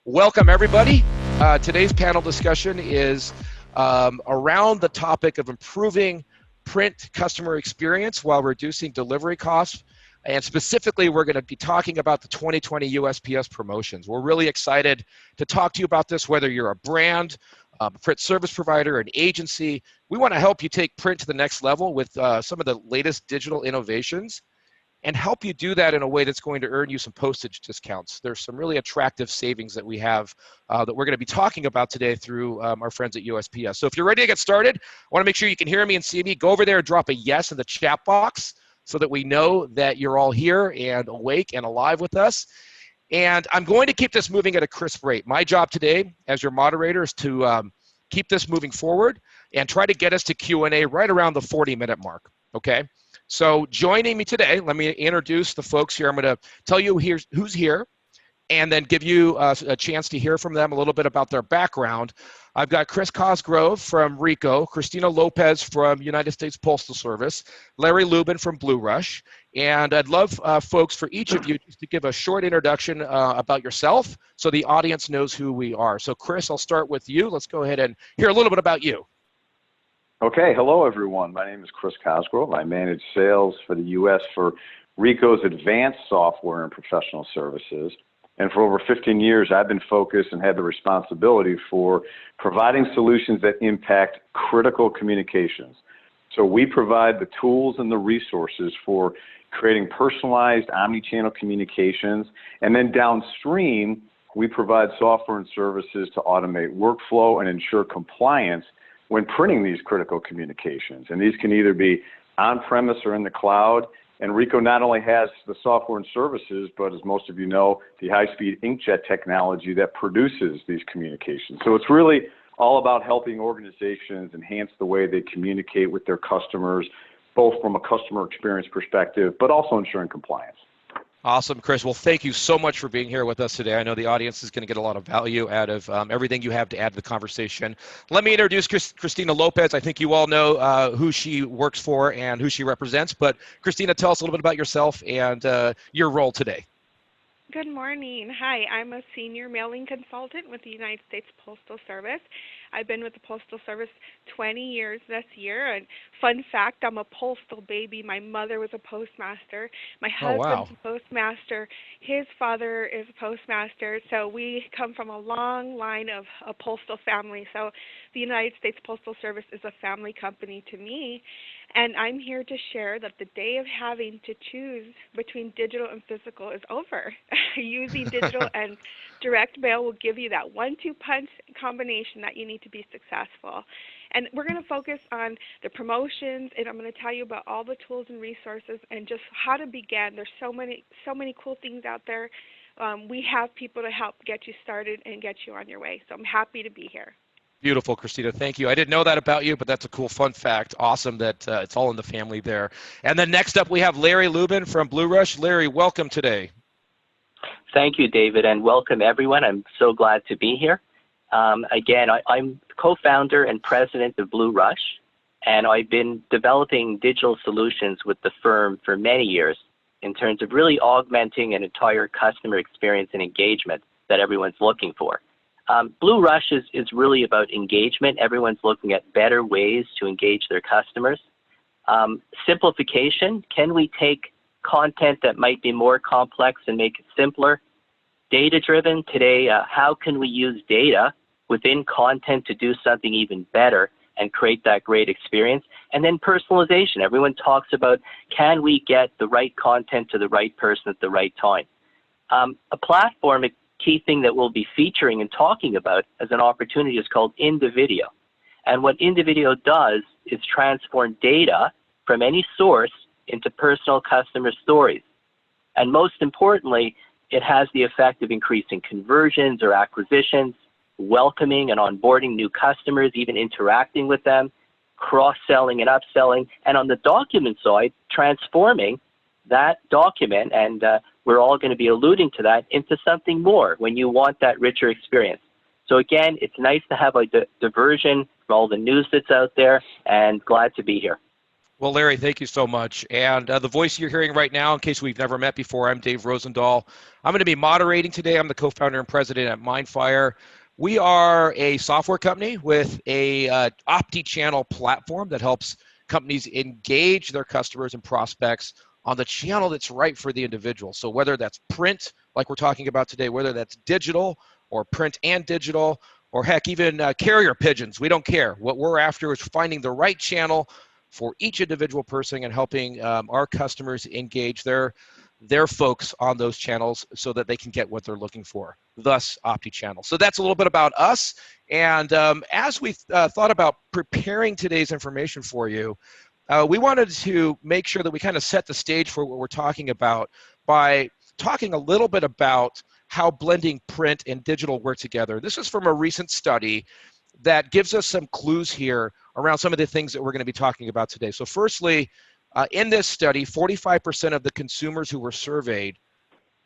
Welcome, everybody. Today's panel discussion is around the topic of improving print customer experience while reducing delivery costs. And specifically, we're going to be talking about the 2020 USPS promotions. We're really excited to talk to you about this, whether you're a brand, a print service provider, an agency. We want to help you take print to the next level with some of the latest digital innovations, and help you do that in a way that's going to earn you some postage discounts. There's some really attractive savings that we have that we're going to be talking about today through our friends at USPS. So if you're ready to get started, I want to make sure you can hear me and see me. Go over there and drop a yes in the chat box so that we know that you're all here and awake and alive with us. And I'm going to keep this moving at a crisp rate. My job today as your moderator is to keep this moving forward and try to get us to Q&A right around the 40-minute mark, okay? So joining me today, let me introduce the folks here. I'm going to tell you who's here and then give you a chance to hear from them a little bit about their background. I've got Chris Cosgrove from Ricoh, Christina Lopez from United States Postal Service, Larry Lubin from BlueRush, and I'd love folks for each of you just to give a short introduction about yourself so the audience knows who we are. So Chris, I'll start with you. Let's go ahead and hear a little bit about you. Okay, hello everyone. My name is Chris Cosgrove. I manage sales for the U.S. for Ricoh's advanced software and professional services. And for over 15 years, I've been focused and had the responsibility for providing solutions that impact critical communications. So we provide the tools and the resources for creating personalized omni-channel communications. And then downstream, we provide software and services to automate workflow and ensure compliance when printing these critical communications. And these can either be on-premise or in the cloud. And Ricoh not only has the software and services, but as most of you know, the high-speed inkjet technology that produces these communications. So it's really all about helping organizations enhance the way they communicate with their customers, both from a customer experience perspective, but also ensuring compliance. Awesome, Chris. Well, thank you so much for being here with us today. I know the audience is going to get a lot of value out of everything you have to add to the conversation. Let me introduce Christina Lopez. I think you all know who she works for and who she represents, but Christina, tell us a little bit about yourself and your role today. Good morning. Hi, I'm a senior mailing consultant with the United States Postal Service. I've been with the Postal Service 20 years this year. And fun fact, I'm a postal baby. My mother was a postmaster. My husband's a postmaster. His father is a postmaster. So we come from a long line of a postal family. So the United States Postal Service is a family company to me. And I'm here to share that the day of having to choose between digital and physical is over. Using digital and direct mail will give you that 1-2 punch combination that you need to be successful. And we're going to focus on the promotions, and I'm going to tell you about all the tools and resources and just how to begin. There's so many cool things out there. We have people to help get you started and get you on your way. So I'm happy to be here. Beautiful, Christina. Thank you. I didn't know that about you, but that's a cool fun fact. Awesome that it's all in the family there. And then next up, we have Larry Lubin from BlueRush. Larry, welcome today. Thank you, David, and welcome everyone. I'm so glad to be here. Again, I'm co-founder and president of BlueRush, and I've been developing digital solutions with the firm for many years in terms of really augmenting an entire customer experience and engagement that everyone's looking for. BlueRush is really about engagement. Everyone's looking at better ways to engage their customers. Simplification, can we take content that might be more complex and make it simpler? Data-driven, today, how can we use data within content to do something even better and create that great experience? And then personalization, everyone talks about, can we get the right content to the right person at the right time? A platform, a key thing that we'll be featuring and talking about as an opportunity is called IndiVideo. And what IndiVideo does is transform data from any source into personal customer stories. And most importantly, it has the effect of increasing conversions or acquisitions, welcoming and onboarding new customers, even interacting with them, cross-selling and upselling, and on the document side, transforming that document, and we're all going to be alluding to that, into something more when you want that richer experience. So again, it's nice to have a diversion from all the news that's out there, and glad to be here. Well, Larry, thank you so much. And the voice you're hearing right now, in case we've never met before, I'm Dave Rosendahl. I'm going to be moderating today. I'm the co-founder and president at Mindfire. We are a software company with a omni-channel platform that helps companies engage their customers and prospects on the channel that's right for the individual. So whether that's print, like we're talking about today, whether that's digital or print and digital, or heck, even carrier pigeons, we don't care. What we're after is finding the right channel for each individual person and helping our customers engage their folks on those channels so that they can get what they're looking for, thus omni-channel. So that's a little bit about us. And as we thought about preparing today's information for you, we wanted to make sure that we kind of set the stage for what we're talking about by talking a little bit about how blending print and digital work together. This is from a recent study that gives us some clues here around some of the things that we're going to be talking about today. So firstly, in this study, 45% of the consumers who were surveyed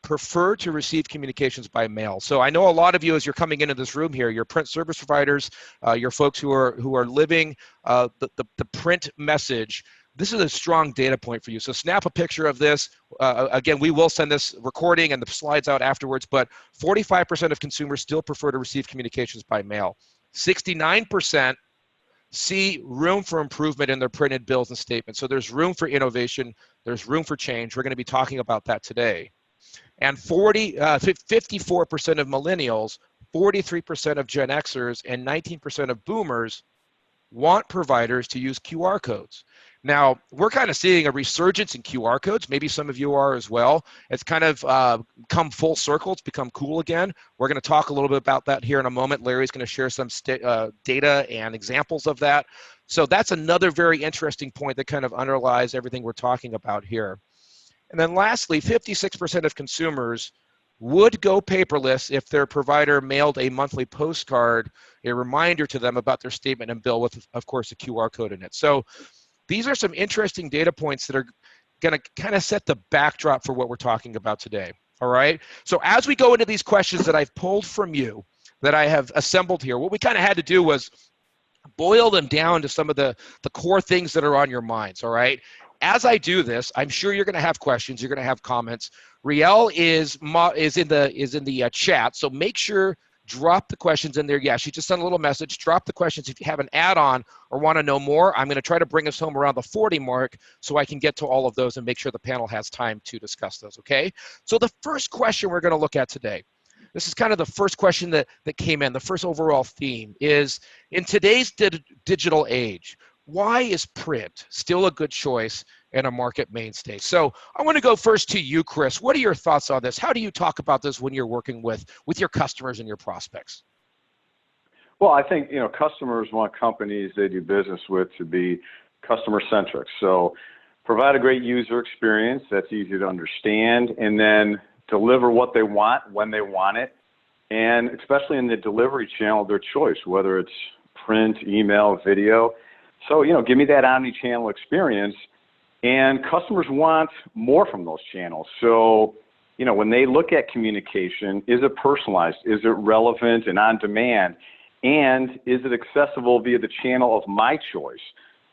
prefer to receive communications by mail. So I know a lot of you, as you're coming into this room here, you're print service providers, you're folks who are living the print message. This is a strong data point for you. So snap a picture of this. Again, we will send this recording and the slides out afterwards, but 45% of consumers still prefer to receive communications by mail. 69% see room for improvement in their printed bills and statements. So there's room for innovation. There's room for change. We're going to be talking about that today. And 54% of millennials, 43% of Gen Xers, and 19% of boomers want providers to use QR codes. Now, we're kind of seeing a resurgence in QR codes. Maybe some of you are as well. It's kind of come full circle. It's become cool again. We're going to talk a little bit about that here in a moment. Larry's going to share some data and examples of that. So that's another very interesting point that kind of underlies everything we're talking about here. And then lastly, 56% of consumers would go paperless if their provider mailed a monthly postcard, a reminder to them about their statement and bill with, of course, a QR code in it. So these are some interesting data points that are going to kind of set the backdrop for what we're talking about today. All right. So as we go into these questions that I've pulled from you, that I have assembled here, what we kind of had to do was boil them down to some of the core things that are on your minds. All right. As I do this, I'm sure you're going to have questions. You're going to have comments. Riel is in the chat, so make sure drop the questions in there. Yeah, she just sent a little message. Drop the questions if you have an add-on or want to know more. I'm going to try to bring us home around the 40 mark so I can get to all of those and make sure the panel has time to discuss those. Okay. So the first question we're going to look at today. This is kind of the first question that came in. The first overall theme is, in today's digital age, why is print still a good choice and a market mainstay? So I want to go first to you, Chris. What are your thoughts on this? How do you talk about this when you're working with your customers and your prospects? Well, I think, customers want companies they do business with to be customer-centric. So provide a great user experience that's easy to understand, and then deliver what they want when they want it, and especially in the delivery channel of their choice, whether it's print, email, video. So, give me that omni-channel experience, and customers want more from those channels. So, when they look at communication, is it personalized? Is it relevant and on demand? And is it accessible via the channel of my choice?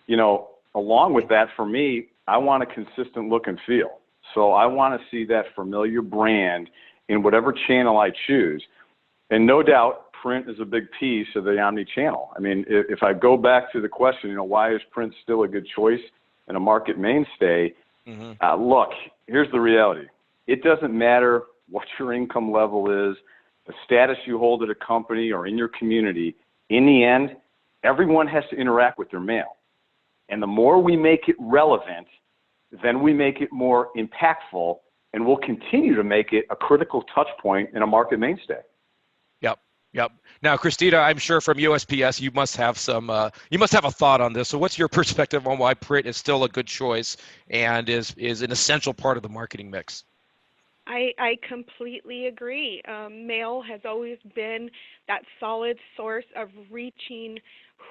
Along with that, for me, I want a consistent look and feel. So I want to see that familiar brand in whatever channel I choose. And no doubt, print is a big piece of the omni-channel. I mean, if I go back to the question, why is print still a good choice and a market mainstay? Look, here's the reality. It doesn't matter what your income level is, the status you hold at a company or in your community. In the end, everyone has to interact with their mail. And the more we make it relevant, then we make it more impactful, and we'll continue to make it a critical touch point in a market mainstay. Yep. Now, Christina, I'm sure from USPS you must have a thought on this. So what's your perspective on why print is still a good choice and is an essential part of the marketing mix? I completely agree. Mail has always been that solid source of reaching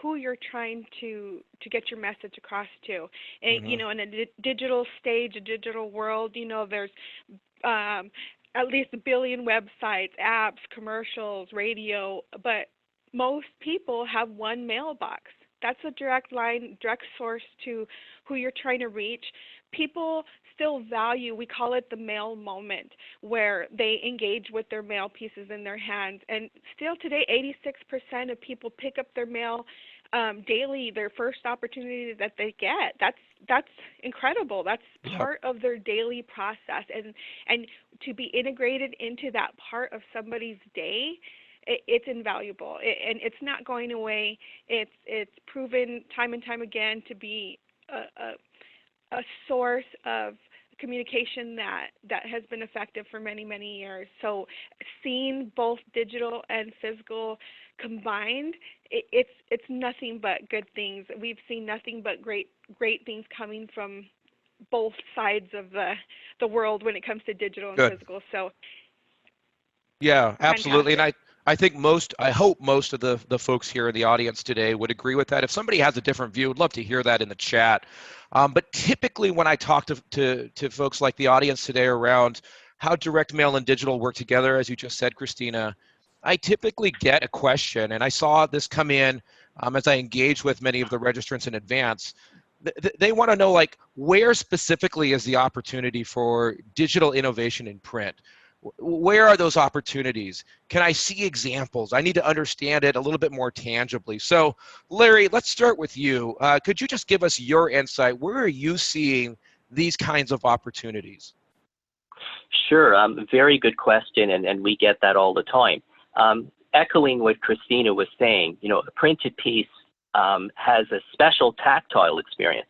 who you're trying to get your message across to. And, in a digital stage, a digital world, there's at least a billion websites, apps, commercials, radio, but most people have one mailbox. That's a direct line, direct source to who you're trying to reach. People still value, we call it the mail moment, where they engage with their mail pieces in their hands. And still today, 86% of people pick up their mail daily, their first opportunity that they get. That's incredible. That's part of their daily process, and to be integrated into that part of somebody's day, it's invaluable, and it's not going away. It's proven time and time again to be a source of communication that has been effective for many, many years. So seeing both digital and physical combined, it's nothing but good things. We've seen nothing but great things coming from both sides of the world when it comes to digital and physical. So yeah, absolutely. fantastic. And I hope most of the folks here in the audience today would agree with that. If somebody has a different view, I'd love to hear that in the chat. But typically when I talk to folks like the audience today around how direct mail and digital work together, as you just said, Christina, I typically get a question, and I saw this come in as I engage with many of the registrants in advance. They want to know, like, where specifically is the opportunity for digital innovation in print? Where are those opportunities? Can I see examples? I need to understand it a little bit more tangibly. So, Larry, let's start with you. Could you just give us your insight? Where are you seeing these kinds of opportunities? Sure, very good question, and we get that all the time. Echoing what Christina was saying, a printed piece has a special tactile experience.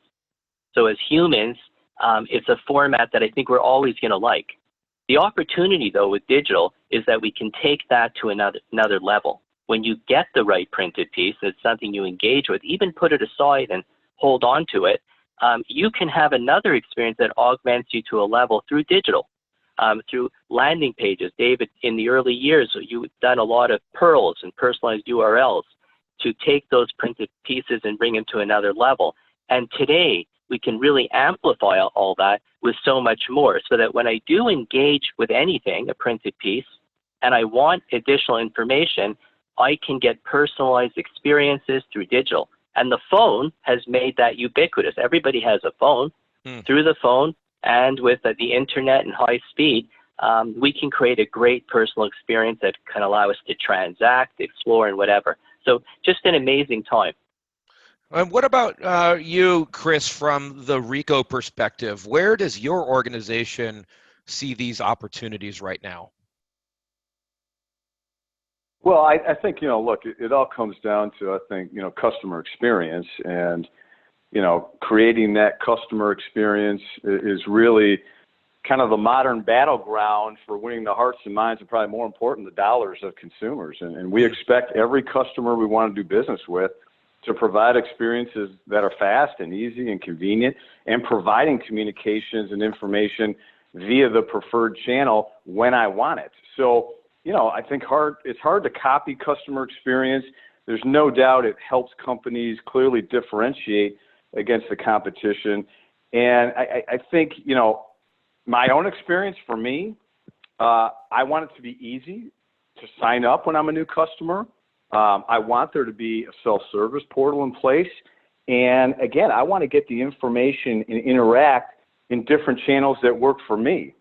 So as humans, it's a format that I think we're always going to like. The opportunity, though, with digital is that we can take that to another level. When you get the right printed piece, it's something you engage with, even put it aside and hold on to it, you can have another experience that augments you to a level through digital, through landing pages. David, in the early years, you've done a lot of pearls and personalized URLs to take those printed pieces and bring them to another level. And today, we can really amplify all that with so much more, so that when I do engage with anything, a printed piece, and I want additional information, I can get personalized experiences through digital. And the phone has made that ubiquitous. Everybody has a phone. Through the phone and with the internet and high speed, we can create a great personal experience that can allow us to transact, explore, and whatever. So just an amazing time. And what about you, Chris, from the Ricoh perspective? Where does your organization see these opportunities right now? Well, I think, look, it all comes down to, I think, customer experience, and, creating that customer experience is really kind of the modern battleground for winning the hearts and minds, and probably more important, the dollars of consumers. And we expect every customer we want to do business with to provide experiences that are fast and easy and convenient, and providing communications and information via the preferred channel when I want it. So, I think it's hard to copy customer experience. There's no doubt it helps companies clearly differentiate against the competition. And I think, my own experience for me, I want it to be easy to sign up when I'm a new customer. I want there to be a self-service portal in place. And again, I want to get the information and interact in different channels that work for me.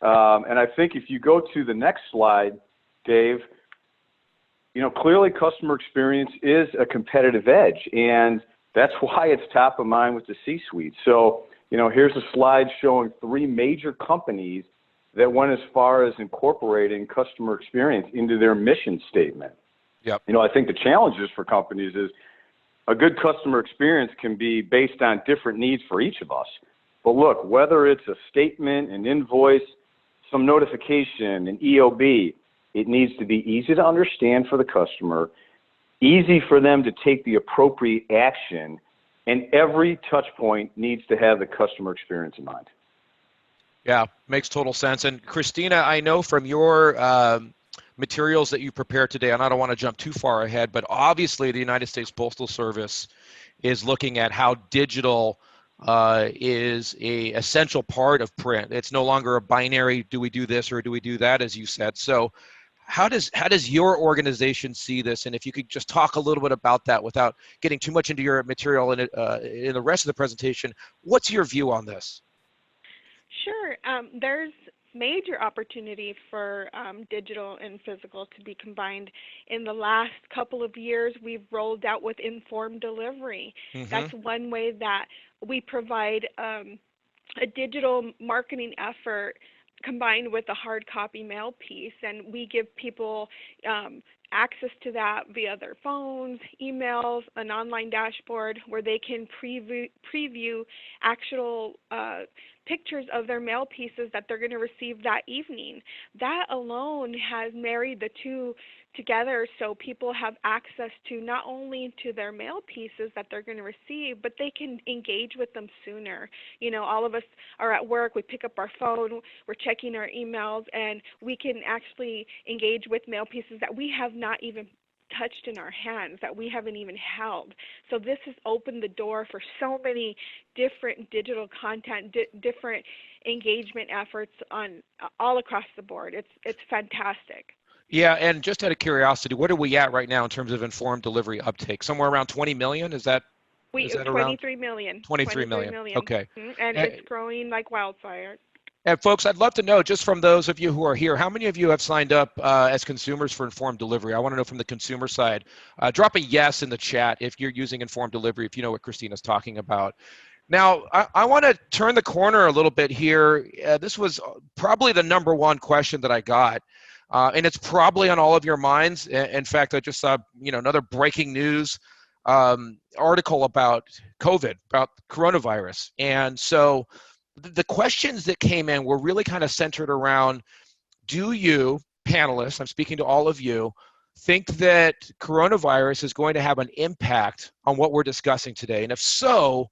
And I think if you go to the next slide, Dave, clearly customer experience is a competitive edge, and that's why it's top of mind with the C-suite. So, here's a slide showing 3 major companies that went as far as incorporating customer experience into their mission statement. Yep. I think the challenges for companies is a good customer experience can be based on different needs for each of us. But look, whether it's a statement, an invoice, some notification, an EOB, it needs to be easy to understand for the customer, easy for them to take the appropriate action, and every touch point needs to have the customer experience in mind. Yeah, makes total sense. And Christina, I know from your materials that you prepared today, and I don't want to jump too far ahead, but obviously the United States Postal Service is looking at how digital is a essential part of print. It's no longer a binary, do we do this or do we do that, as you said. So How does your organization see this? And if you could just talk a little bit about that without getting too much into your material in the rest of the presentation, what's your view on this? Sure. There's major opportunity for digital and physical to be combined. In the last couple of years, we've rolled out with informed delivery. Mm-hmm. That's one way that we provide a digital marketing effort combined with a hard copy mail piece, and we give people access to that via their phones, emails, an online dashboard where they can preview actual pictures of their mail pieces that they're going to receive that evening. That alone has married the two together, so people have access to not only to their mail pieces that they're going to receive, but they can engage with them sooner. You know, all of us are at work, we pick up our phone, we're checking our emails, and we can actually engage with mail pieces that we have not even touched in our hands, that we haven't even held. So this has opened the door for so many different digital content, different engagement efforts on all across the board. It's fantastic. Yeah, and just out of curiosity, what are we at right now in terms of informed delivery uptake? Somewhere around 20 million? Is that around 23 million. 23 million. Okay. And it's growing like wildfire. And folks, I'd love to know, just from those of you who are here, how many of you have signed up as consumers for informed delivery? I want to know from the consumer side. Drop a yes in the chat if you're using informed delivery, if you know what Christina's talking about. Now, I want to turn the corner a little bit here. This was probably the number one question that I got, and it's probably on all of your minds. In fact, I just saw another breaking news article about COVID, about coronavirus, and so the questions that came in were really kind of centered around, do you, panelists, I'm speaking to all of you, think that coronavirus is going to have an impact on what we're discussing today? And if so,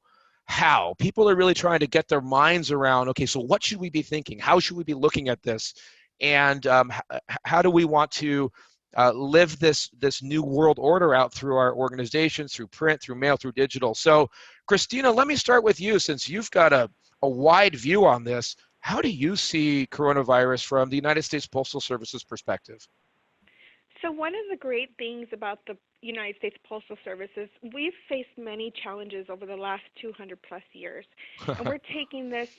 how? People are really trying to get their minds around, okay, so what should we be thinking? How should we be looking at this? And how do we want to live this new world order out through our organizations, through print, through mail, through digital? So, Christina, let me start with you, since you've got a wide view on this. How do you see coronavirus from the United States Postal Service's perspective? So one of the great things about the United States Postal Service is we've faced many challenges over the last 200 plus years. And we're taking this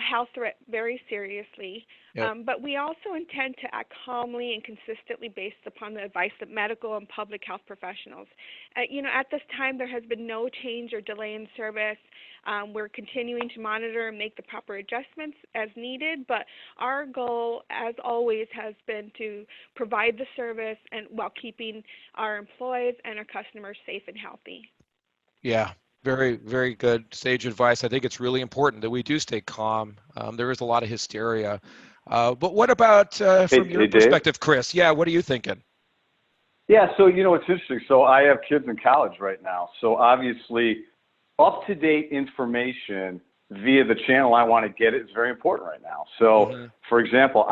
health threat very seriously. Yep. But we also intend to act calmly and consistently based upon the advice of medical and public health professionals. At this time, there has been no change or delay in service. We're continuing to monitor and make the proper adjustments as needed, but our goal, as always, has been to provide the service and while keeping our employees and our customers safe and healthy. Yeah. Very, very good sage advice. I think it's really important that we do stay calm. There is a lot of hysteria. But what about from your perspective, Dave? Chris? Yeah, what are you thinking? Yeah, so it's interesting. So I have kids in college right now. So obviously, up-to-date information via the channel I want to get it is very important right now. So, for example,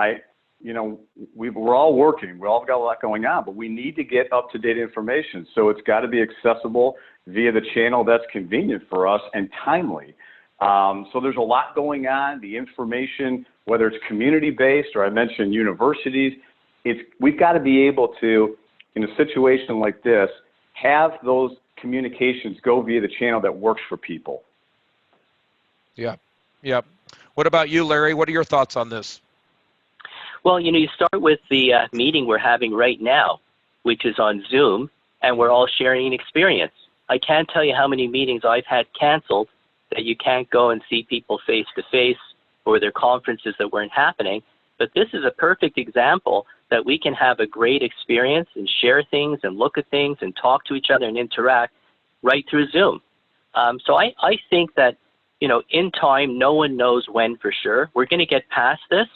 we're all working. We all got a lot going on, but we need to get up-to-date information. So it's got to be accessible via the channel that's convenient for us and timely. So there's a lot going on. The information, whether it's community-based or I mentioned universities, we've got to be able to, in a situation like this, have those communications go via the channel that works for people. Yeah. What about you, Larry? What are your thoughts on this? Well, you start with the meeting we're having right now, which is on Zoom, and we're all sharing an experience. I can't tell you how many meetings I've had canceled that you can't go and see people face-to-face, or their conferences that weren't happening. But this is a perfect example that we can have a great experience and share things and look at things and talk to each other and interact right through Zoom. So I think that, in time, no one knows when for sure. We're going to get past this,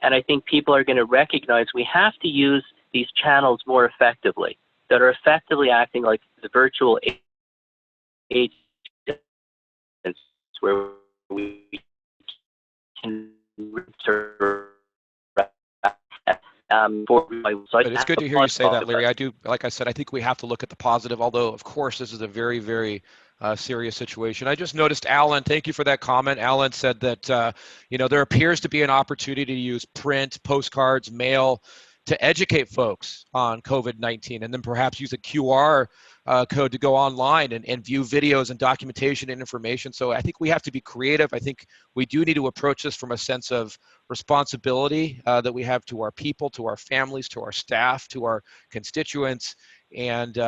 and I think people are going to recognize we have to use these channels more effectively, that are effectively acting like the virtual agents where we can serve. It's good to hear you say that, Larry. I do, like I said, I think we have to look at the positive, although, of course, this is a very, very serious situation. I just noticed Alan, thank you for that comment. Alan said that, there appears to be an opportunity to use print, postcards, mail, to educate folks on COVID-19, and then perhaps use a QR code to go online and view videos and documentation and information. So I think we have to be creative. I think we do need to approach this from a sense of responsibility that we have to our people, to our families, to our staff, to our constituents. And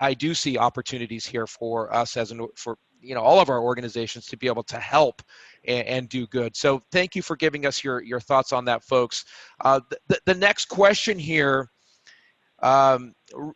I do see opportunities here for us for all of our organizations to be able to help and do good. So thank you for giving us your thoughts on that, folks. The next question here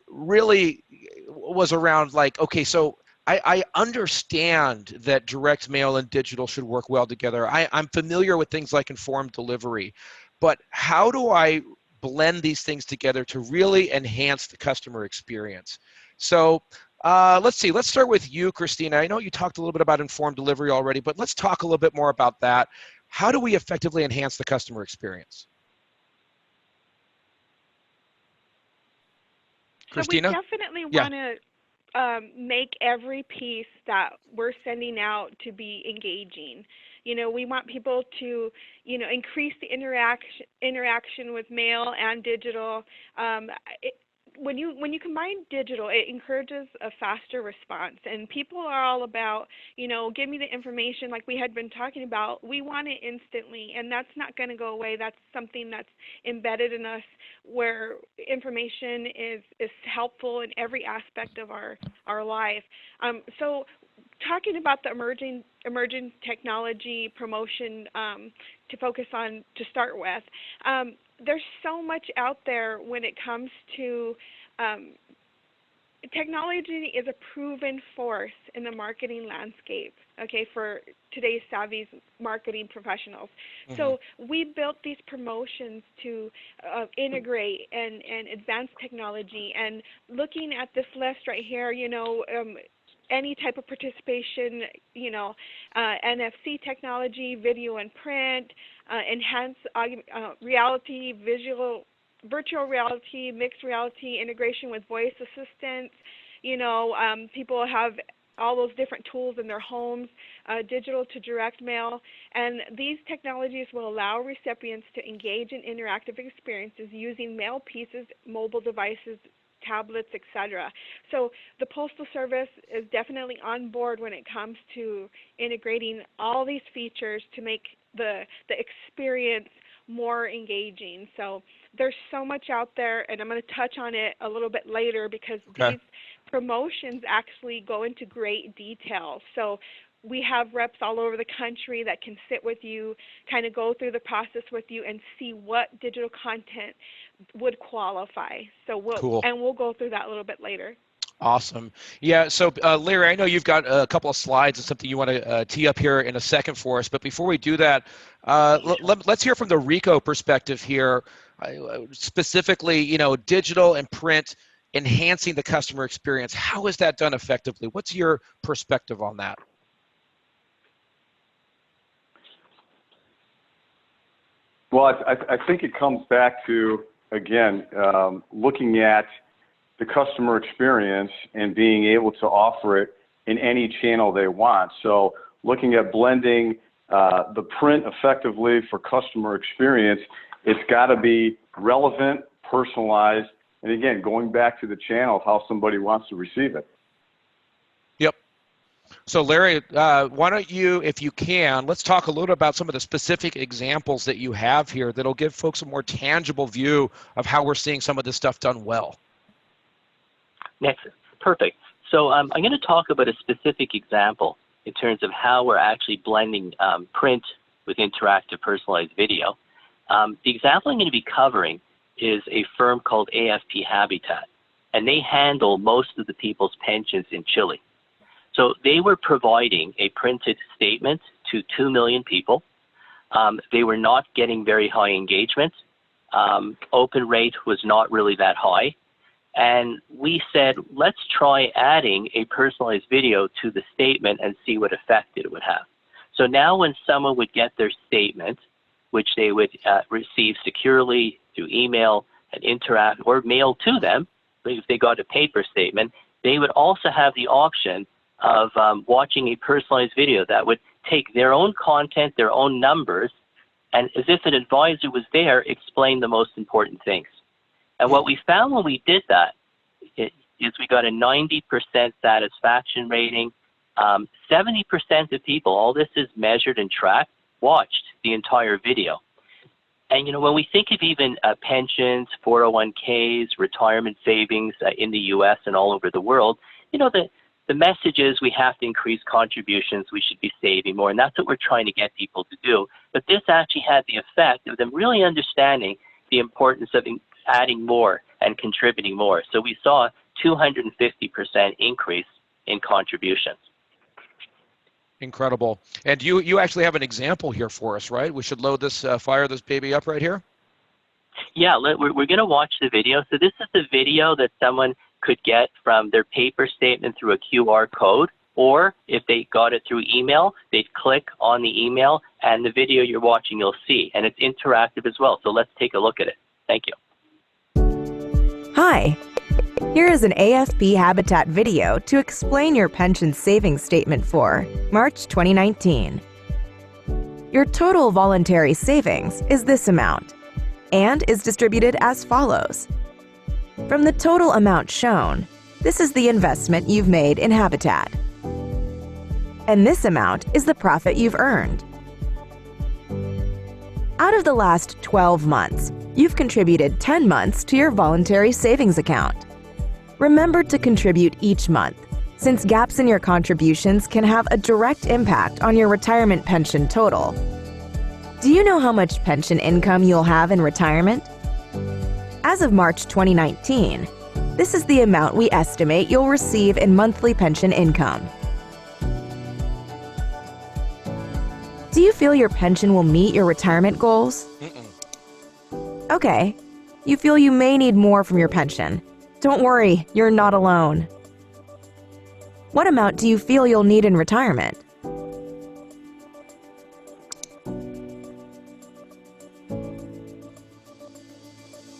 really was around okay, so I understand that direct mail and digital should work well together. I'm familiar with things like informed delivery, but how do I blend these things together to really enhance the customer experience? So let's see, let's start with you, Christina. I know you talked a little bit about informed delivery already, but let's talk a little bit more about that. How do we effectively enhance the customer experience? Christina? So we definitely want to make every piece that we're sending out to be engaging. We want people to, increase the interaction with mail and digital. When you combine digital, it encourages a faster response, and people are all about, give me the information like we had been talking about. We want it instantly, and that's not going to go away. That's something that's embedded in us, where information is helpful in every aspect of our life. So talking about the emerging technology promotion to focus on to start with, there's so much out there when it comes to technology is a proven force in the marketing landscape, okay, for today's savvy marketing professionals. Mm-hmm. So we built these promotions to integrate and advance technology. And looking at this list right here, any type of participation, NFC technology, video and print, enhanced reality, virtual reality, mixed reality, integration with voice assistants. People have all those different tools in their homes, digital to direct mail, and these technologies will allow recipients to engage in interactive experiences using mail pieces, mobile devices, tablets, etc. So the Postal Service is definitely on board when it comes to integrating all these features to make the experience more engaging. So there's so much out there, and I'm going to touch on it a little bit later because these promotions actually go into great detail. So we have reps all over the country that can sit with you, kind of go through the process with you and see what digital content would qualify. So we'll go through that a little bit later. Awesome. Yeah, so Larry, I know you've got a couple of slides and something you want to tee up here in a second for us, but before we do that, let's hear from the Ricoh perspective here, specifically, digital and print enhancing the customer experience. How is that done effectively? What's your perspective on that? Well, I think it comes back to, again, looking at the customer experience and being able to offer it in any channel they want. So looking at blending the print effectively for customer experience, it's got to be relevant, personalized, and again, going back to the channel of how somebody wants to receive it. Yep. So Larry, why don't you, if you can, let's talk a little about some of the specific examples that you have here that'll give folks a more tangible view of how we're seeing some of this stuff done well. Next, perfect. So I'm going to talk about a specific example in terms of how we're actually blending print with interactive personalized video. The example I'm going to be covering is a firm called AFP Habitat, and they handle most of the people's pensions in Chile. So they were providing a printed statement to 2 million people. They were not getting very high engagement. Open rate was not really that high. And we said, let's try adding a personalized video to the statement and see what effect it would have. So now when someone would get their statement, which they would receive securely through email and interact or mail to them, if they got a paper statement, they would also have the option of watching a personalized video that would take their own content, their own numbers, and as if an advisor was there, explain the most important things. And what we found when we did that is we got a 90% satisfaction rating. 70% of people, all this is measured and tracked, watched the entire video. And, when we think of even pensions, 401ks, retirement savings in the U.S. and all over the world, the message is we have to increase contributions, we should be saving more, and that's what we're trying to get people to do. But this actually had the effect of them really understanding the importance of adding more and contributing more. So we saw a 250% increase in contributions. Incredible. And you actually have an example here for us, right? We should load this, fire this baby up right here. Yeah, we're going to watch the video. So this is the video that someone could get from their paper statement through a QR code, or if they got it through email, they'd click on the email and the video you're watching you'll see. And it's interactive as well. So let's take a look at it. Thank you. Hi. Here is an AFP Habitat video to explain your pension savings statement for March 2019. Your total voluntary savings is this amount and is distributed as follows. From the total amount shown, this is the investment you've made in Habitat. And this amount is the profit you've earned. Out of the last 12 months, you've contributed 10 months to your voluntary savings account. Remember to contribute each month, since gaps in your contributions can have a direct impact on your retirement pension total. Do you know how much pension income you'll have in retirement? As of March 2019, this is the amount we estimate you'll receive in monthly pension income. Do you feel your pension will meet your retirement goals? Okay, you feel you may need more from your pension. Don't worry, you're not alone. What amount do you feel you'll need in retirement?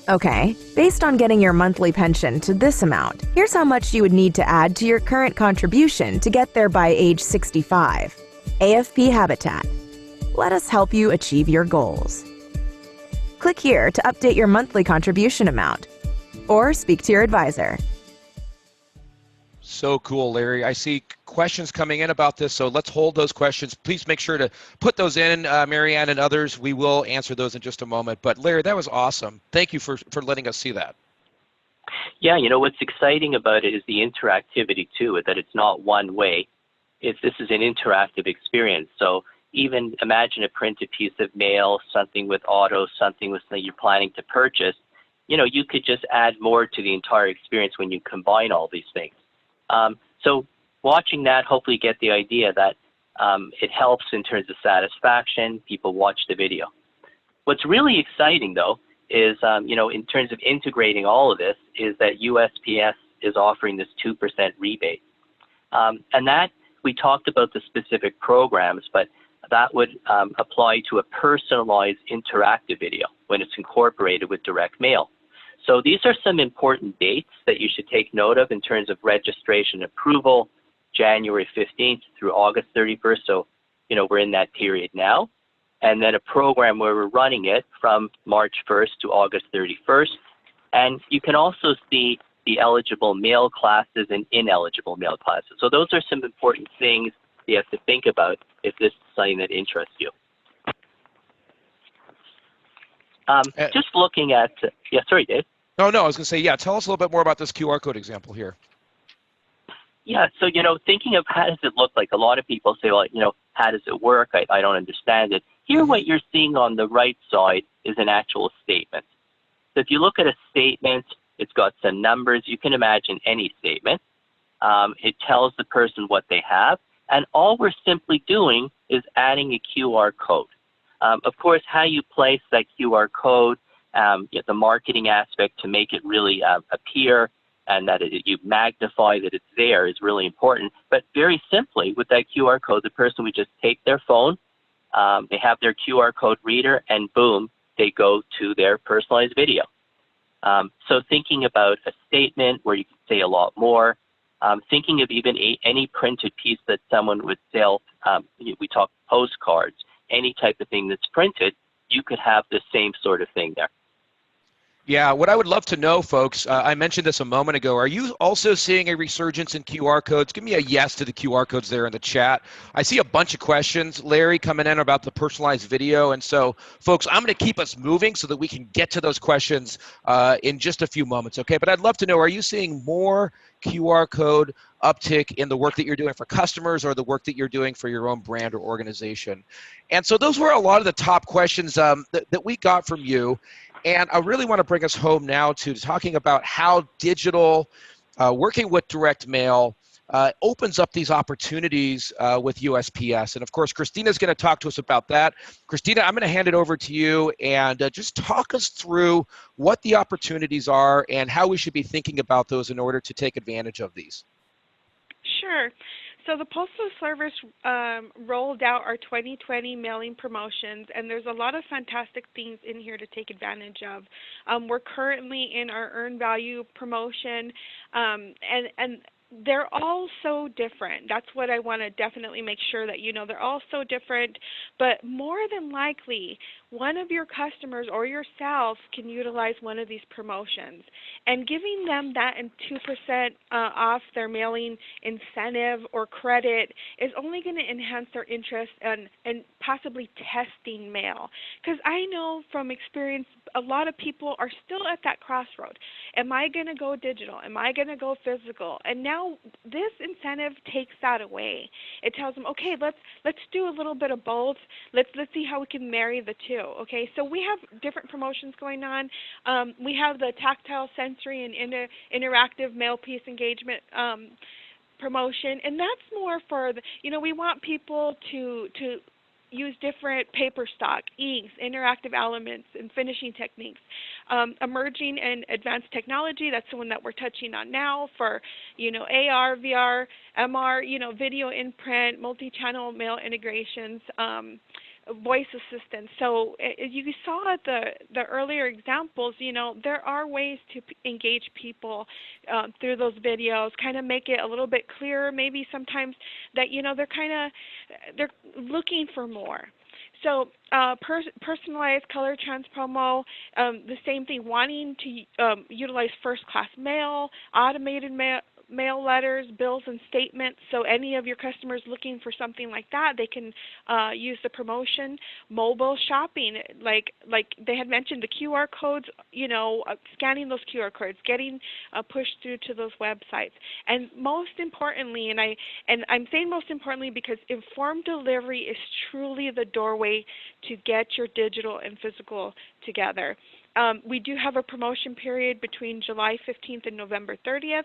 Okay, based on getting your monthly pension to this amount, here's how much you would need to add to your current contribution to get there by age 65. AFP Habitat. Let us help you achieve your goals. Click here to update your monthly contribution amount, or speak to your advisor. So cool, Larry. I see questions coming in about this, so let's hold those questions. Please make sure to put those in, Marianne and others. We will answer those in just a moment. But Larry, that was awesome. Thank you for letting us see that. Yeah, what's exciting about it is the interactivity too, that it's not one way. This is an interactive experience. So even imagine a printed piece of mail, something with auto, something with something you're planning to purchase. You could just add more to the entire experience when you combine all these things. So watching that, hopefully get the idea that it helps in terms of satisfaction. People watch the video. What's really exciting, though, is, in terms of integrating all of this, is that USPS is offering this 2% rebate. And that, we talked about the specific programs, but that would apply to a personalized interactive video when it's incorporated with direct mail. So these are some important dates that you should take note of in terms of registration approval, January 15th through August 31st. So, we're in that period now. And then a program where we're running it from March 1st to August 31st. And you can also see the eligible mail classes and ineligible mail classes. So those are some important things you have to think about if this is something that interests you. Just looking at, sorry, Dave. No, I was going to say, tell us a little bit more about this QR code example here. Yeah, so, thinking of how does it look like, a lot of people say, well, how does it work? I don't understand it. Here, what you're seeing on the right side is an actual statement. So if you look at a statement, it's got some numbers. You can imagine any statement. It tells the person what they have. And all we're simply doing is adding a QR code. Of course, how you place that QR code, the marketing aspect to make it really appear and that you magnify that it's there is really important. But very simply, with that QR code, the person would just take their phone, they have their QR code reader, and boom, they go to their personalized video. So thinking about a statement where you can say a lot more, thinking of even any printed piece that someone would sell, we talk postcards, any type of thing that's printed, you could have the same sort of thing there. Yeah, what I would love to know, folks, I mentioned this a moment ago, are you also seeing a resurgence in QR codes? Give me a yes to the QR codes there in the chat. I see a bunch of questions, Larry, coming in about the personalized video. And so, folks, I'm going to keep us moving so that we can get to those questions in just a few moments, okay? But I'd love to know, are you seeing more QR code uptick in the work that you're doing for customers or the work that you're doing for your own brand or organization? And so those were a lot of the top questions that we got from you. And I really want to bring us home now to talking about how digital, working with direct mail, opens up these opportunities with USPS. And of course, Christina's going to talk to us about that. Christina, I'm going to hand it over to you and just talk us through what the opportunities are and how we should be thinking about those in order to take advantage of these. Sure. So the Postal Service rolled out our 2020 mailing promotions, and there's a lot of fantastic things in here to take advantage of. We're currently in our earned value promotion, and they're all so different. That's what I want to definitely make sure that you know. They're all so different, but more than likely, one of your customers or yourself can utilize one of these promotions. And giving them that and 2% off their mailing incentive or credit is only going to enhance their interest and possibly testing mail. Because I know from experience, a lot of people are still at that crossroad. Am I going to go digital? Am I going to go physical? And now this incentive takes that away. It tells them, okay, let's do a little bit of both. Let's see how we can marry the two. Okay, so we have different promotions going on. We have the tactile, sensory, and interactive mail piece engagement promotion, and that's more for the, we want people to use different paper stock, inks, interactive elements, and finishing techniques. Emerging and advanced technology, that's the one that we're touching on now for, AR, VR, MR, video in print, multi-channel mail integrations, voice assistance. So you saw the earlier examples, there are ways to engage people through those videos, kind of make it a little bit clearer, maybe sometimes that, they're looking for more. So personalized color trans promo, the same thing, wanting to utilize first-class mail, automated mail letters, bills, and statements. So any of your customers looking for something like that, they can use the promotion. Mobile shopping, like they had mentioned, the QR codes, scanning those QR codes, getting pushed through to those websites. And most importantly, and I'm saying most importantly because informed delivery is truly the doorway to get your digital and physical together. We do have a promotion period between July 15th and November 30th.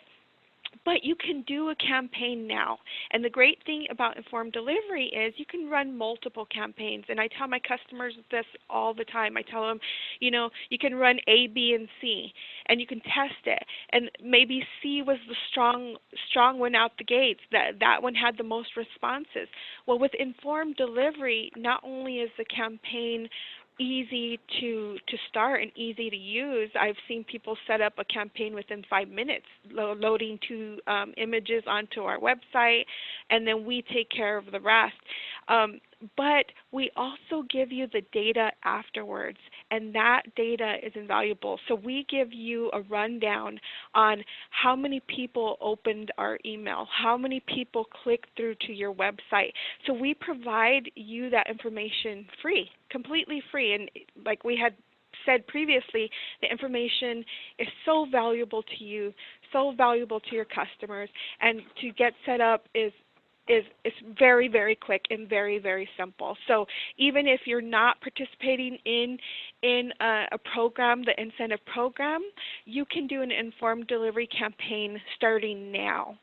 But you can do a campaign now. And the great thing about informed delivery is you can run multiple campaigns. And I tell my customers this all the time. I tell them, you can run A, B, and C, and you can test it. And maybe C was the strong one out the gates. That one had the most responses. Well, with informed delivery, not only is the campaign easy to start and easy to use. I've seen people set up a campaign within 5 minutes, loading 2 images onto our website, and then we take care of the rest. But we also give you the data afterwards, and that data is invaluable. So we give you a rundown on how many people opened our email, how many people clicked through to your website. So we provide you that information free, completely free. And like we had said previously, the information is so valuable to you, so valuable to your customers, and to get set up is very, very quick and very, very simple. So even if you're not participating in a program, the incentive program, you can do an informed delivery campaign starting now.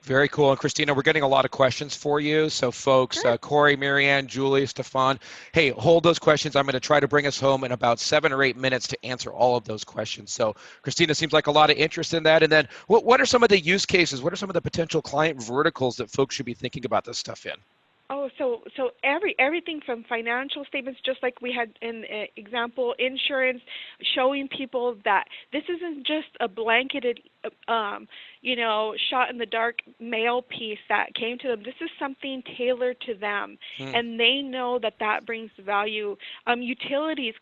Very cool. And Christina, we're getting a lot of questions for you. So folks, Sure. Corey, Marianne, Julie, Stefan, hey, hold those questions. I'm going to try to bring us home in about 7 or 8 minutes to answer all of those questions. So Christina, seems like a lot of interest in that. And then what are some of the use cases? What are some of the potential client verticals that folks should be thinking about this stuff in? Oh, so everything from financial statements, just like we had in example, insurance, showing people that this isn't just a blanketed, shot in the dark mail piece that came to them. This is something tailored to them, and they know that brings value. Utilities.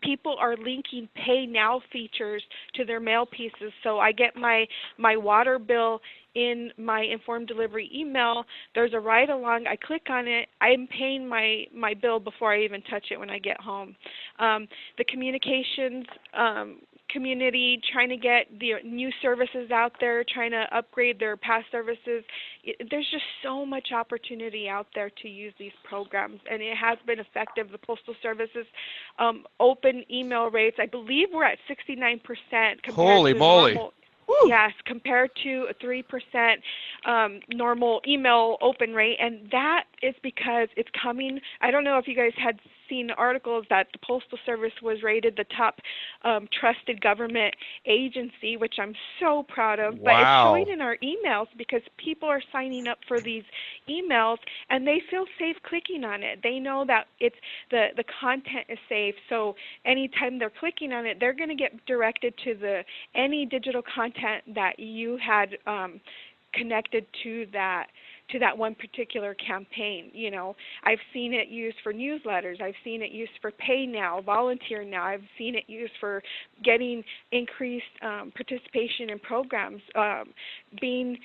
people are linking pay now features to their mail pieces. So I get my water bill in my informed delivery email. There's a ride along. I click on it. I'm paying my bill before I even touch it when I get home. The communications community, trying to get the new services out there, trying to upgrade their past services. There's just so much opportunity out there to use these programs, and it has been effective. The Postal Service's open email rates, I believe we're at 69% compared Holy to moly. normal. Yes, compared to a 3% normal email open rate, and that is because it's coming. I don't know if you guys had seen articles that the Postal Service was rated the top trusted government agency, which I'm so proud of. Wow. But it's showing in our emails because people are signing up for these emails, and they feel safe clicking on it. They know that it's the content is safe, so anytime they're clicking on it, they're going to get directed to any digital content that you had connected to that one particular campaign. You know, I've seen it used for newsletters. I've seen it used for Pay Now, Volunteer Now. I've seen it used for getting increased participation in programs, being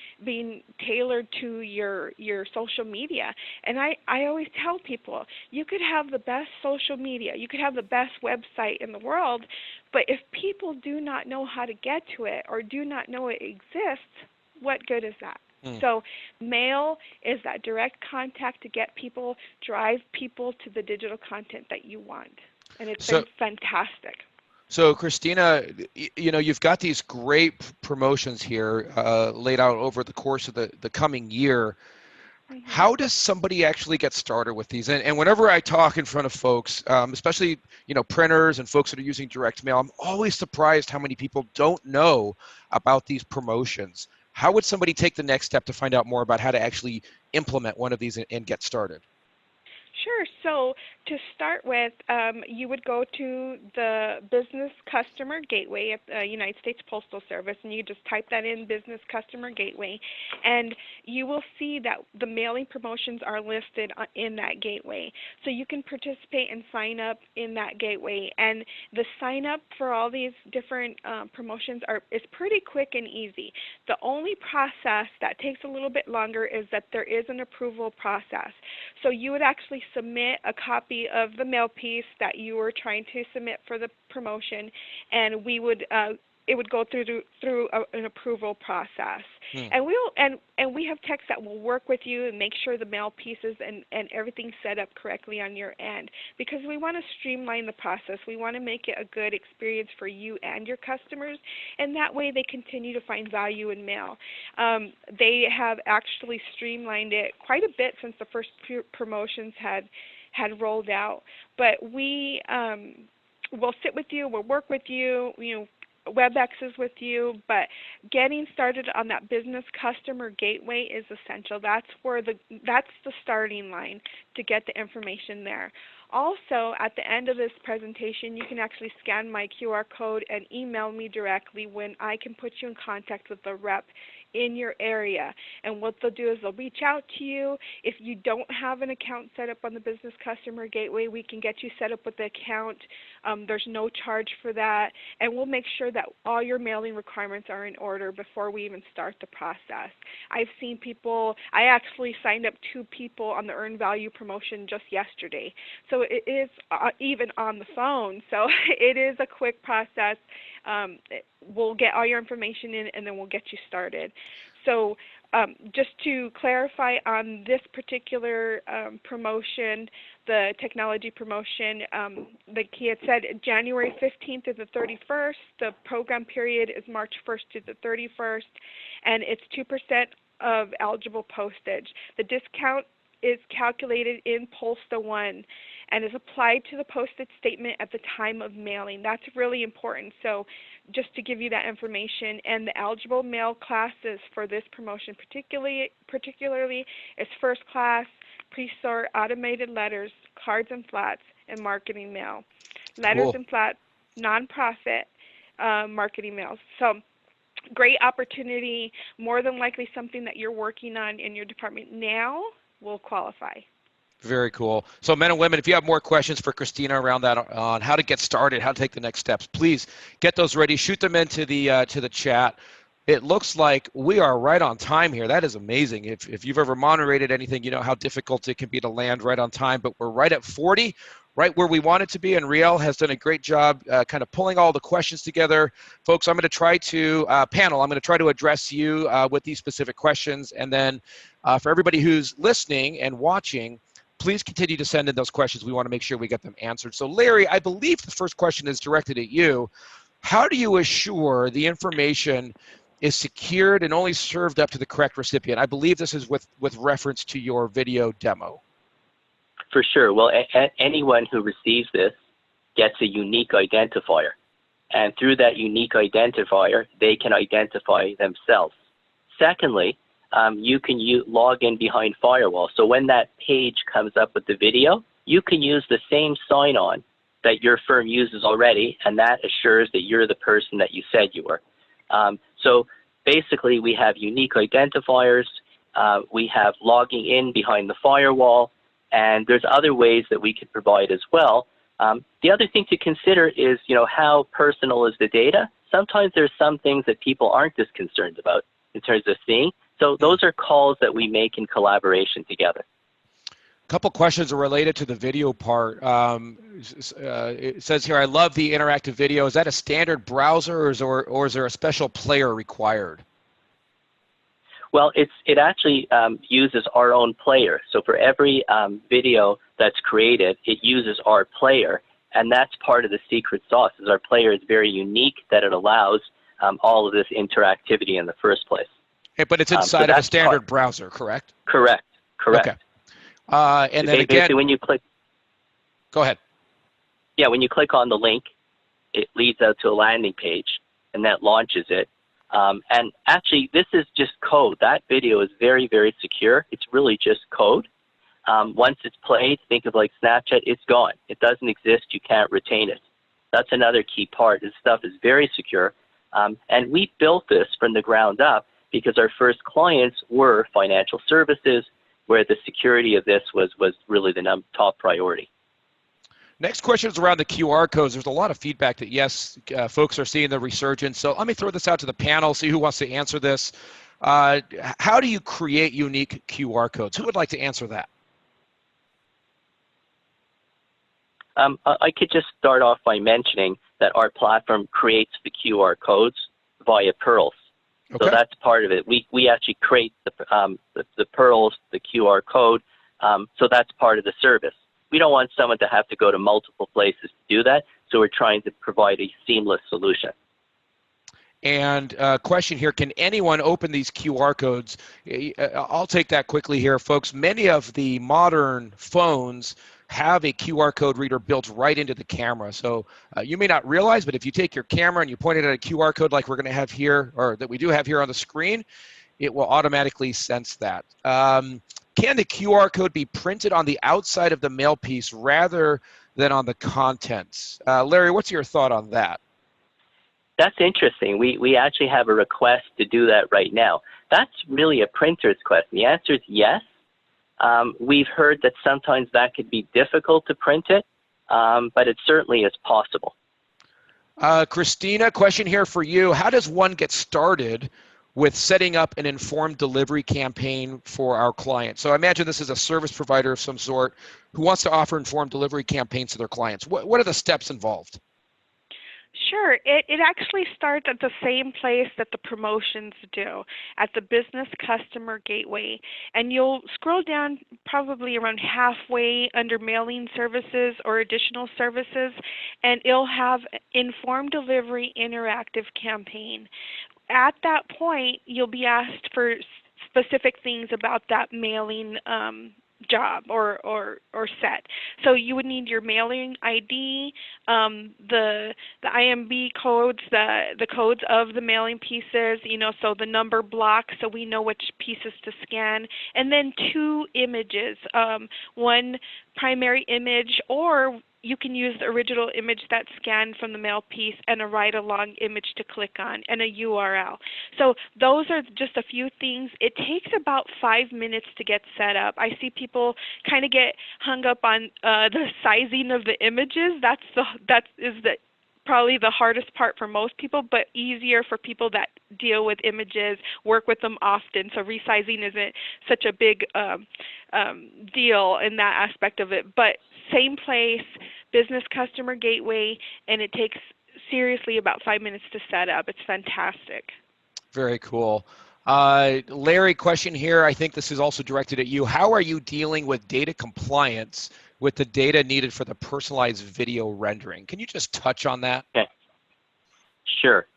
tailored to your social media. And I always tell people, you could have the best social media, you could have the best website in the world, but if people do not know how to get to it or do not know it exists, what good is that? So mail is that direct contact to get people, drive people to the digital content that you want. And it's been fantastic. So Christina, you know, you've got these great promotions here laid out over the course of the coming year. How does somebody actually get started with these? And whenever I talk in front of folks, especially, you know, printers and folks that are using direct mail, I'm always surprised how many people don't know about these promotions. How would somebody take the next step to find out more about how to actually implement one of these and get started? Sure. So to start with, you would go to the Business Customer Gateway at the United States Postal Service, and you just type that in, Business Customer Gateway, and you will see that the mailing promotions are listed in that gateway. So you can participate and sign up in that gateway. And the sign up for all these different promotions is pretty quick and easy. The only process that takes a little bit longer is that there is an approval process. So you would actually submit a copy of the mail piece that you were trying to submit for the promotion, and we would it would go through an approval process. And we have techs that will work with you and make sure the mail pieces and everything's set up correctly on your end, because we want to streamline the process. We want to make it a good experience for you and your customers, and that way they continue to find value in mail. They have actually streamlined it quite a bit since the first promotions had rolled out. But we will sit with you, we'll work with you, WebExes with you, but getting started on that Business Customer Gateway is essential. That's the starting line to get the information there. Also, at the end of this presentation, you can actually scan my QR code and email me directly when I can put you in contact with the rep in your area. And what they'll do is they'll reach out to you. If you don't have an account set up on the Business Customer Gateway, we can get you set up with the account. There's no charge for that. And we'll make sure that all your mailing requirements are in order before we even start the process. I've seen people, I actually signed up 2 people on the Earned Value promotion just yesterday. So it is even on the phone. So it is a quick process. We'll get all your information in, and then we'll get you started. So just to clarify on this particular promotion, the technology promotion, like he had said, January 15th to the 31st. The program period is March 1st to the 31st, and it's 2% of eligible postage. The discount is calculated in Posta One and is applied to the postage statement at the time of mailing. That's really important. So just to give you that information, and the eligible mail classes for this promotion particularly is first class, pre-sort, automated letters, cards and flats, and marketing mail. Letters and flats, nonprofit marketing mails. So great opportunity, more than likely something that you're working on in your department now will qualify. Very cool. So men and women, if you have more questions for Christina around that, on how to get started, how to take the next steps, please get those ready. Shoot them into the chat. It looks like we are right on time here. That is amazing. If you've ever moderated anything, you know how difficult it can be to land right on time, but we're right at 40, right where we want it to be, and Riel has done a great job kind of pulling all the questions together. Folks, I'm going to try to, panel, I'm going to try to address you with these specific questions, and then for everybody who's listening and watching, please continue to send in those questions. We want to make sure we get them answered. So Larry, I believe the first question is directed at you. How do you assure the information is secured and only served up to the correct recipient? I believe this is with reference to your video demo. For sure. Well, anyone who receives this gets a unique identifier. And through that unique identifier, they can identify themselves. Secondly, you can log in behind firewall. So when that page comes up with the video, you can use the same sign-on that your firm uses already, and that assures that you're the person that you said you were. So basically, we have unique identifiers, we have logging in behind the firewall, and there's other ways that we could provide as well. The other thing to consider is, how personal is the data? Sometimes there's some things that people aren't as concerned about in terms of seeing. So those are calls that we make in collaboration together. A couple questions are related to the video part. It says here, I love the interactive video. Is that a standard browser or is there a special player required? Well, it actually uses our own player. So for every video that's created, it uses our player. And that's part of the secret sauce, is our player is very unique, that it allows all of this interactivity in the first place. Hey, but it's inside of a standard browser, correct? Correct. Okay. And then again, when you click, go ahead. Yeah, when you click on the link, it leads out to a landing page, and that launches it. And actually, this is just code. That video is very, very secure. It's really just code. Once it's played, think of like Snapchat, it's gone. It doesn't exist. You can't retain it. That's another key part. This stuff is very secure. And we built this from the ground up because our first clients were financial services, where the security of this was really the top priority. Next question is around the QR codes. There's a lot of feedback that, yes, folks are seeing the resurgence. So let me throw this out to the panel, see who wants to answer this. How do you create unique QR codes? Who would like to answer that? I could just start off by mentioning that our platform creates the QR codes via Pearls. Okay. So that's part of it. We actually create the Pearls, the QR code, so that's part of the service. We don't want someone to have to go to multiple places to do that, so we're trying to provide a seamless solution. And question here, can anyone open these QR codes? I'll take that quickly here, folks. Many of the modern phones have a QR code reader built right into the camera. So you may not realize, but if you take your camera and you point it at a QR code like we're going to have here, or that we do have here on the screen, it will automatically sense that. Can the QR code be printed on the outside of the mail piece rather than on the contents? Larry, what's your thought on that? That's interesting. We actually have a request to do that right now. That's really a printer's question. The answer is yes. We've heard that sometimes that could be difficult to print it, but it certainly is possible. Christina, question here for you. How does one get started with setting up an informed delivery campaign for our clients? So I imagine this is a service provider of some sort who wants to offer informed delivery campaigns to their clients. What are the steps involved? Sure. It actually starts at the same place that the promotions do, at the Business Customer Gateway. And you'll scroll down probably around halfway under Mailing Services or Additional Services, and it'll have Informed Delivery Interactive Campaign. At that point, you'll be asked for specific things about that mailing job or set. So you would need your mailing ID, the IMB codes, the codes of the mailing pieces, so the number block so we know which pieces to scan, and then 2 images, one primary image, or you can use the original image that's scanned from the mail piece and a ride-along image to click on and a URL. So those are just a few things. It takes about 5 minutes to get set up. I see people kind of get hung up on the sizing of the images. That is probably the hardest part for most people, but easier for people that deal with images, work with them often. So resizing isn't such a big deal in that aspect of it. But same place, business customer gateway, and it takes seriously about 5 minutes to set up. It's fantastic. Very cool. Larry, question here. I think this is also directed at you. How are you dealing with data compliance with the data needed for the personalized video rendering? Can you just touch on that? Okay. Sure.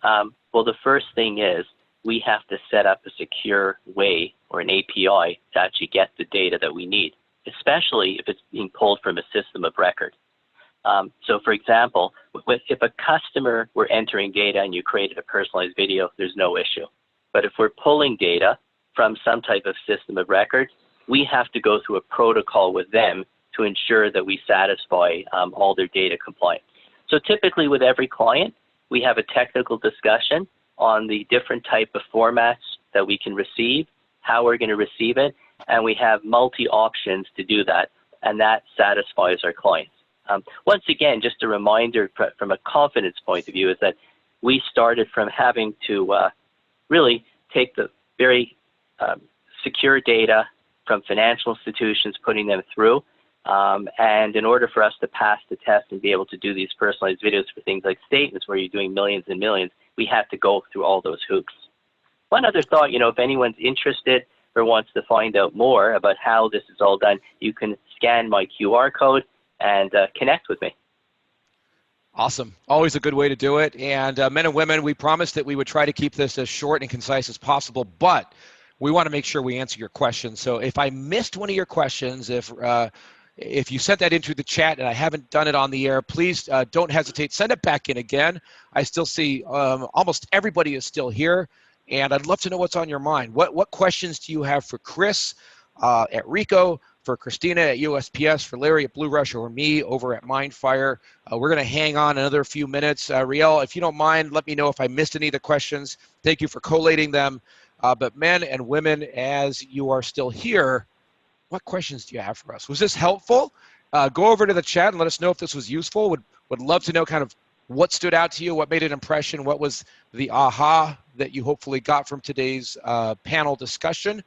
Well, the first thing is we have to set up a secure way or an API to actually get the data that we need, especially if it's being pulled from a system of record. So for example, if a customer were entering data and you created a personalized video, there's no issue. But if we're pulling data from some type of system of record, we have to go through a protocol with them to ensure that we satisfy all their data compliance. So typically with every client, we have a technical discussion on the different type of formats that we can receive, how we're going to receive it, and we have multi-options to do that, and that satisfies our clients. Once again, just a reminder from a confidence point of view is that we started from having to really take the very secure data from financial institutions, putting them through, and in order for us to pass the test and be able to do these personalized videos for things like statements where you're doing millions and millions, we had to go through all those hoops. One other thought, if anyone's interested or wants to find out more about how this is all done, you can scan my QR code and connect with me. Awesome. Always a good way to do it. And men and women, we promised that we would try to keep this as short and concise as possible, but we want to make sure we answer your questions. So if I missed one of your questions, if you sent that into the chat and I haven't done it on the air, please don't hesitate. Send it back in again. I still see almost everybody is still here, and I'd love to know what's on your mind. What questions do you have for Chris at Ricoh, for Christina at USPS, for Larry at BlueRush, or me over at Mindfire? We're going to hang on another few minutes. Riel, if you don't mind, let me know if I missed any of the questions. Thank you for collating them. But men and women, as you are still here, what questions do you have for us? Was this helpful? Go over to the chat and let us know if this was useful. Would love to know kind of what stood out to you, what made an impression, what was the aha that you hopefully got from today's panel discussion.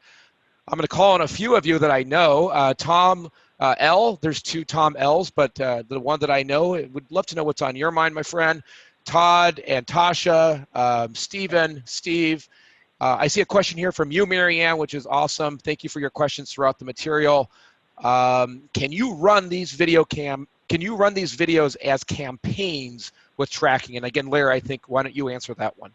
I'm going to call on a few of you that I know. Tom L., there's two Tom L's, but the one that I know, would love to know what's on your mind, my friend. Todd and Tasha, Stephen, Steve. I see a question here from you, Marianne, which is awesome. Thank you for your questions throughout the material. Can you run these videos as campaigns with tracking? And again, Larry, I think, why don't you answer that one?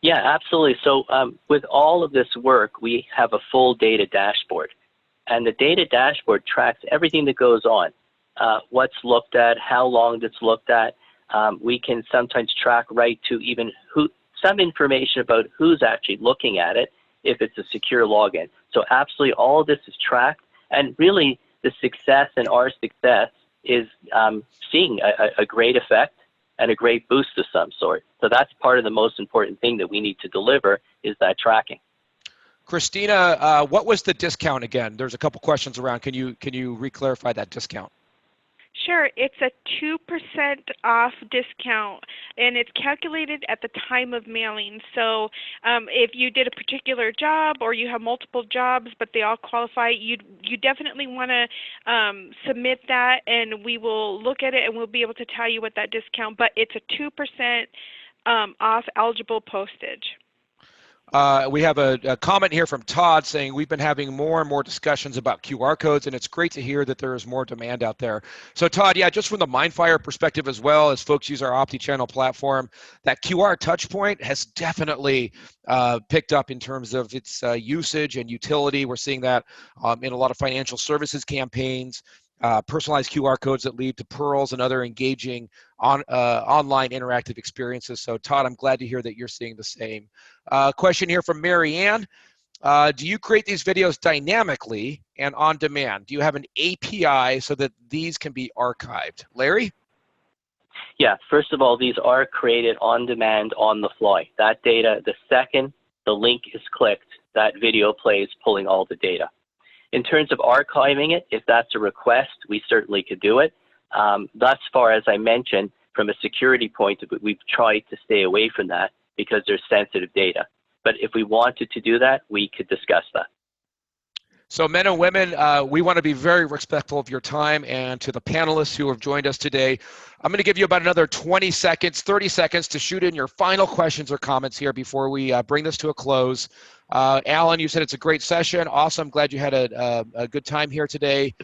Yeah, absolutely. So with all of this work, we have a full data dashboard. And the data dashboard tracks everything that goes on, what's looked at, how long it's looked at. We can sometimes track right to even some information about who's actually looking at it if it's a secure login. So absolutely all of this is tracked. And really the success and our success is seeing a great effect and a great boost of some sort. So that's part of the most important thing that we need to deliver is that tracking. Christina, what was the discount again? There's a couple questions around. Can you re-clarify that discount? Sure, it's a 2% off discount, and it's calculated at the time of mailing. So if you did a particular job or you have multiple jobs, but they all qualify, you definitely want to submit that, and we will look at it, and we'll be able to tell you what that discount, but it's a 2% off eligible postage. We have a comment here from Todd saying we've been having more and more discussions about QR codes, and it's great to hear that there is more demand out there. So Todd, yeah, just from the Mindfire perspective as well, as folks use our OptiChannel platform, that QR touch point has definitely picked up in terms of its usage and utility. We're seeing that in a lot of financial services campaigns. Personalized QR codes that lead to pearls and other engaging online interactive experiences. So Todd, I'm glad to hear that you're seeing the same. Question here from Marianne. Do you create these videos dynamically and on demand? Do you have an API so that these can be archived? Larry? Yeah, first of all, these are created on demand on the fly. That data, the second the link is clicked, that video plays pulling all the data. In terms of archiving it, if that's a request, we certainly could do it. Thus far, as I mentioned, from a security point of view, we've tried to stay away from that because there's sensitive data. But if we wanted to do that, we could discuss that. So men and women, we want to be very respectful of your time, and to the panelists who have joined us today, I'm going to give you about another 20 seconds, 30 seconds to shoot in your final questions or comments here before we bring this to a close. Alan, you said it's a great session. Awesome. Glad you had a good time here today.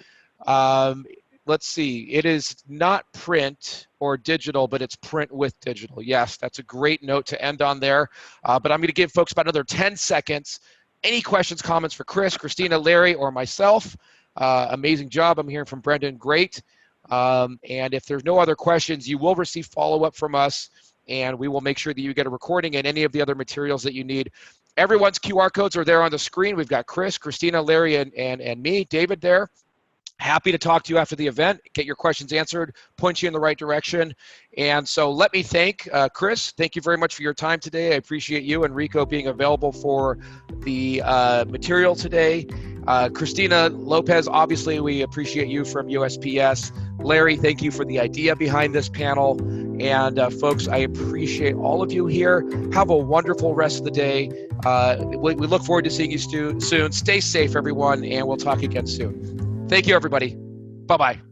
Let's see. It is not print or digital, but it's print with digital. Yes, that's a great note to end on there. But I'm going to give folks about another 10 seconds. Any questions, comments for Chris, Christina, Larry, or myself? Amazing job. I'm hearing from Brendan. Great. And if there's no other questions, you will receive follow-up from us, and we will make sure that you get a recording and any of the other materials that you need. Everyone's QR codes are there on the screen. We've got Chris, Christina, Larry, and me, David there. Happy to talk to you after the event, get your questions answered, point you in the right direction. And so let me thank Chris. Thank you very much for your time today. I appreciate you and Ricoh being available for the material today. Christina Lopez, obviously we appreciate you from USPS. Larry, thank you for the idea behind this panel. And folks, I appreciate all of you here. Have a wonderful rest of the day. We look forward to seeing you soon. Stay safe, everyone, and we'll talk again soon. Thank you, everybody. Bye-bye.